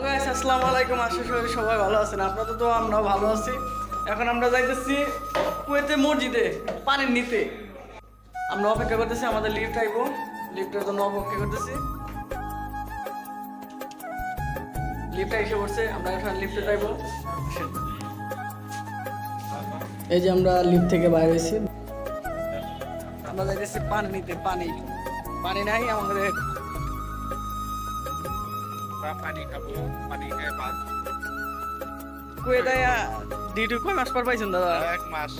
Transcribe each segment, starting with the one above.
Guys আসসালামু আলাইকুম, আশা করি সবাই ভালো আছেন। আপনাদের তো আমরা ভালো আছি। এখন আমরা যাইতেছি কুয়েতে মসজিদে পানি নিতে। আমরা অপেক্ষা করতেছি, আমাদের লিফট আইবো, লিফটের জন্য অপেক্ষা করতেছি। লিফট এসে পড়ছে, আমরা এখন লিফটে যাইবো। এই যে আমরা লিফট থেকে বাইরে হয়েছি, আমরা যাইতেছি পানি নিতে। পানি পানি নাই আমাদের। পানি খাবো, পানি খেয়ে ভাত। কুয়েতে ডিউটি কয় মাস পর পাইছেন দাদা? 1 মাস।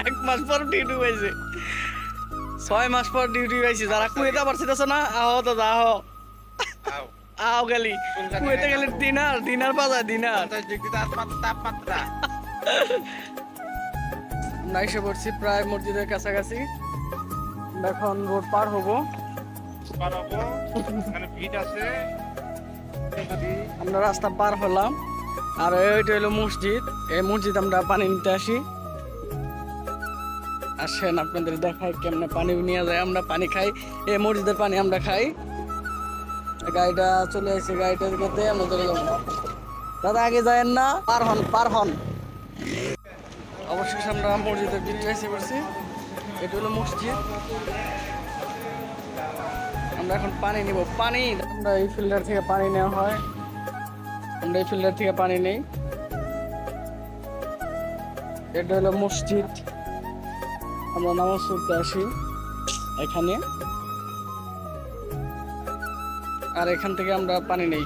1 মাস পর ডিউটি পাইছে, 6 মাস পর ডিউটি পাইছে। যারা কুয়েতে আবার সেটা না, আহ দাদা আহ আও আও গেলি কুয়েতে গেলে ডিনার ডিনার পাওয়া ডিনার। তাপমাত্রা আমরা এসে পড়ছি প্রায় মসজিদের কাছাকাছি। আমরা এখন রোড পার হবো, পারবো, মানে ভিড় আছে। আমরা রাস্তা পার হলাম। আর এইটা হলো মসজিদ। এই মসজিদ আমরা পানি নিতে আসি। আসেন আপনাদের দেখাই কেমনে পানি নিয়ে যায়। আমরা পানি খাই, এই মসজিদের পানি আমরা খাই। গাড়িটা চলে আসছে, গাড়িটা দিকে আমরা চলে যাবো। দাদা আগে যায়েন না, পার হন পার হন। অবশেষে আমরা মসজিদের ভিতরে এসে পড়ছি। এটা হলো মসজিদ। আমরা এখন পানি নিব। পানি আমরা এই ফিল্টার থেকে পানি নেওয়া হয়, আমরা এই ফিল্টার থেকে পানি নেই। এটা হলো মসজিদ, আমরা নামাজ পড়তে আসি এখানে। আর এখান থেকে আমরা পানি নেই।